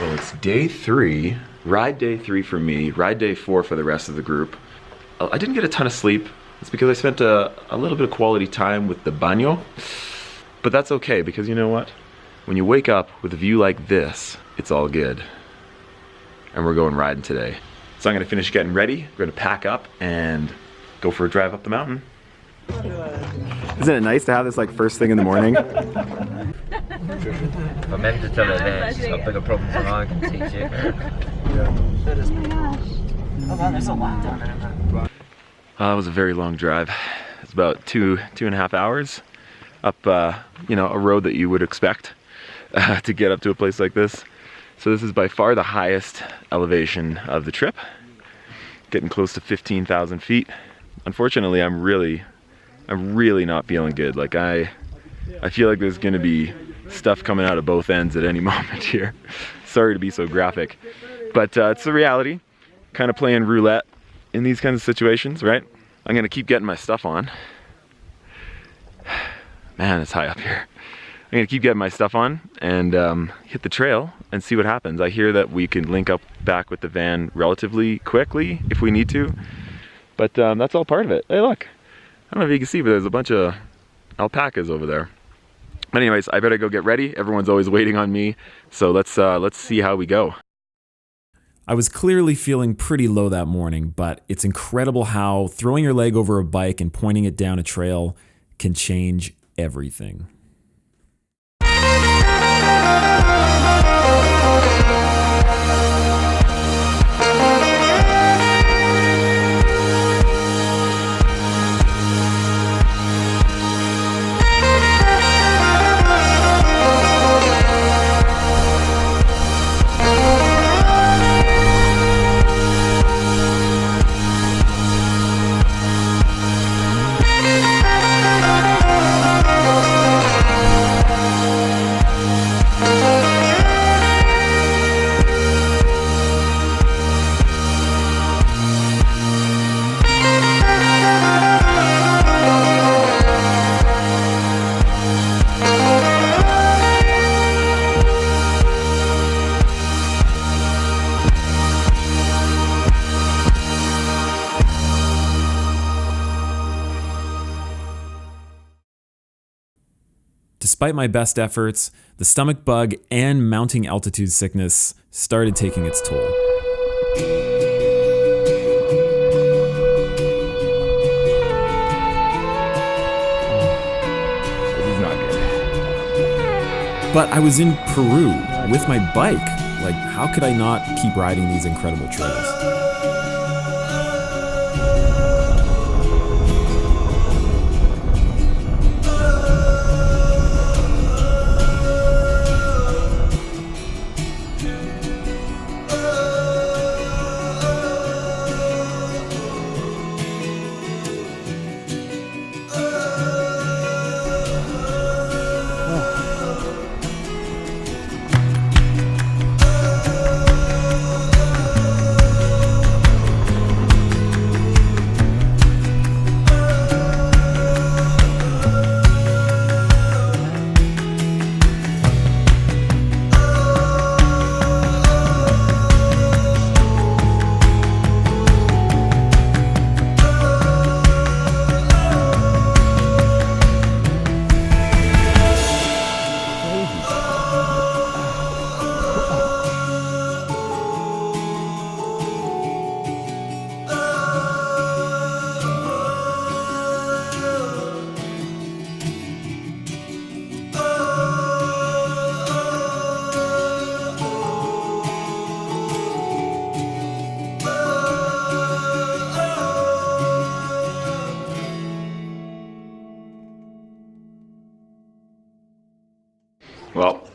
Well, it's day 3, ride day 3 for me, ride day 4 for the rest of the group. I didn't get a ton of sleep. It's because I spent a little bit of quality time with the baño, but that's okay because you know what? When you wake up with a view like this, it's all good. And we're going riding today. So I'm gonna finish getting ready, we're gonna pack up and go for a drive up the mountain. Isn't it nice to have this like first thing in the morning? I meant to tell her that she's got bigger problems than I can teach you. Oh wow, there's a lot down there. It was a very long drive. It's about two and a half hours up, you know, a road that you would expect to get up to a place like this. So this is by far the highest elevation of the trip, getting close to 15,000 feet. Unfortunately, I'm really not feeling good. Like I feel like there's gonna be stuff coming out of both ends at any moment here. Sorry to be so graphic, but it's the reality. Kind of playing roulette in these kinds of situations, right? I'm gonna keep getting my stuff on. Man, it's high up here. I'm gonna keep getting my stuff on and hit the trail and see what happens. I hear that we can link up back with the van relatively quickly if we need to, but that's all part of it. Hey look, I don't know if you can see, but there's a bunch of alpacas over there. But anyways, I better go get ready. Everyone's always waiting on me, so let's see how we go. I was clearly feeling pretty low that morning, but it's incredible how throwing your leg over a bike and pointing it down a trail can change everything. Despite my best efforts, the stomach bug and mounting altitude sickness started taking its toll. This is not good. But I was in Peru with my bike. Like, how could I not keep riding these incredible trails? Well,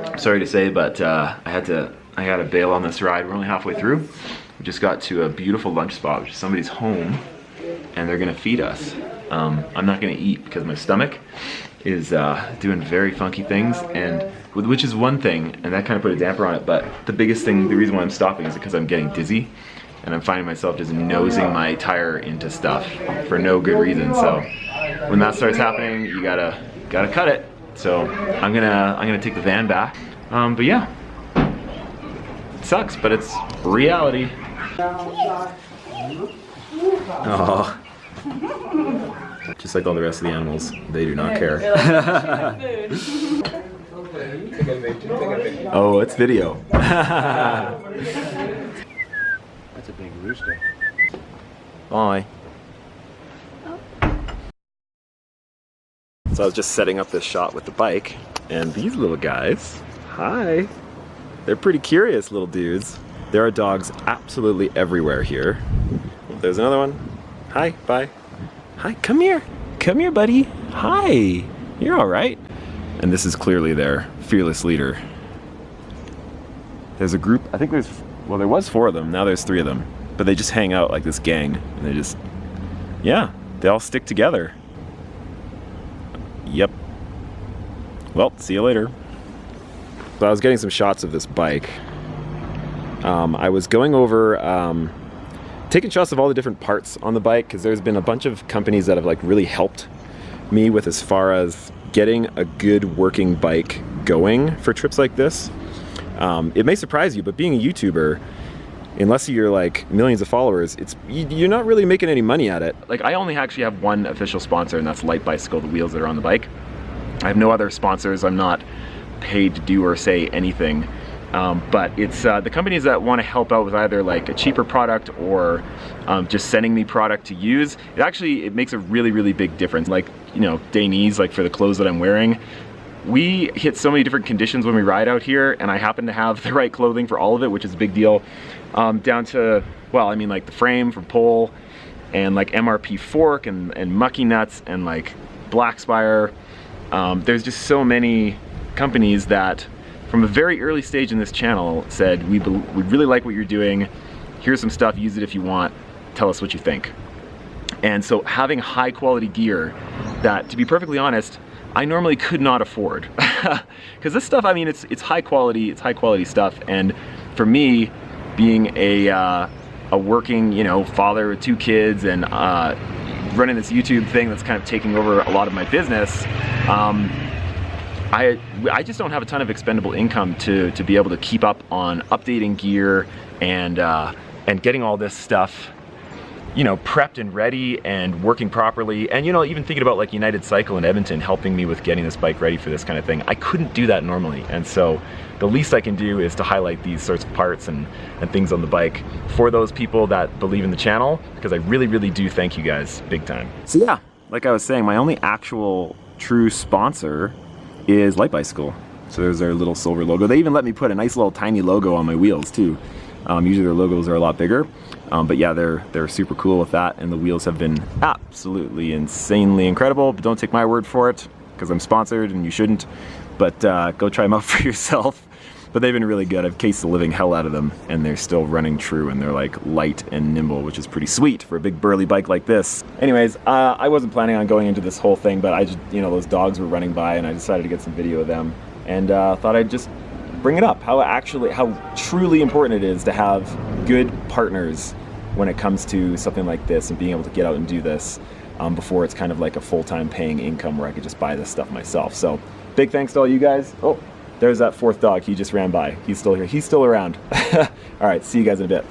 I'm sorry to say, but I had to bail on this ride. We're only halfway through. We just got to a beautiful lunch spot, which is somebody's home, and they're gonna feed us. I'm not gonna eat because my stomach is doing very funky things, and which is one thing, and that kind of put a damper on it. But the biggest thing, the reason why I'm stopping is because I'm getting dizzy, and I'm finding myself just nosing my tire into stuff for no good reason. So when that starts happening, you gotta cut it. So I'm gonna take the van back. But yeah, sucks, but it's reality. Oh. Just like all the rest of the animals, they do not care. Oh, it's video. That's a big rooster. Bye. So I was just setting up this shot with the bike, and these little guys, hi. They're pretty curious little dudes. There are dogs absolutely everywhere here. There's another one. Hi, bye. Hi, come here. Come here, buddy. Hi. You're all right. And this is clearly their fearless leader. There's a group, I think there was 4 of them, now there's 3 of them. But they just hang out like this gang, and they just, yeah, they all stick together. Yep. Well, see you later. So I was getting some shots of this bike. I was going over, taking shots of all the different parts on the bike, because there's been a bunch of companies that have like really helped me with as far as getting a good working bike going for trips like this. It may surprise you, but being a YouTuber, unless you're like millions of followers, you're not really making any money at it. Like, I only actually have one official sponsor, and that's Light Bicycle, the wheels that are on the bike. I have no other sponsors. I'm not paid to do or say anything. But it's the companies that want to help out with either like a cheaper product or just sending me product to use. It makes a really, really big difference. Like, you know, Dainese, like for the clothes that I'm wearing, we hit so many different conditions when we ride out here, and I happen to have the right clothing for all of it, which is a big deal. Down to, well, I mean, like the frame for pole, and like MRP fork, and mucky nuts, and like Black Spire. There's just so many companies that from a very early stage in this channel said, we really like what you're doing, here's some stuff, use it if you want, tell us what you think. And so having high quality gear that, to be perfectly honest, I normally could not afford. Because this stuff, I mean, it's high quality stuff, and for me, being a working, you know, father with 2 kids and running this YouTube thing that's kind of taking over a lot of my business, I just don't have a ton of expendable income to be able to keep up on updating gear and getting all this stuff, you know, prepped and ready and working properly. And, you know, even thinking about like United Cycle in Edmonton helping me with getting this bike ready for this kind of thing. I couldn't do that normally. And so the least I can do is to highlight these sorts of parts and things on the bike for those people that believe in the channel, because I really, really do thank you guys big time. So yeah, like I was saying, my only actual true sponsor is Light Bicycle. So there's their little silver logo. They even let me put a nice little tiny logo on my wheels too. Usually their logos are a lot bigger, but yeah, they're super cool with that, and the wheels have been absolutely insanely incredible. But don't take my word for it, because I'm sponsored and you shouldn't. But go try them out for yourself. But they've been really good. I've cased the living hell out of them, and they're still running true, and they're like light and nimble, which is pretty sweet for a big burly bike like this. Anyways, I wasn't planning on going into this whole thing, but I just, you know, those dogs were running by, and I decided to get some video of them, and thought I'd just bring it up, how truly important it is to have good partners when it comes to something like this, and being able to get out and do this before it's kind of like a full-time paying income where I could just buy this stuff myself. So big thanks to all you guys. Oh, there's that 4th dog. He just ran by. He's still here. He's still around. All right, see you guys in a bit.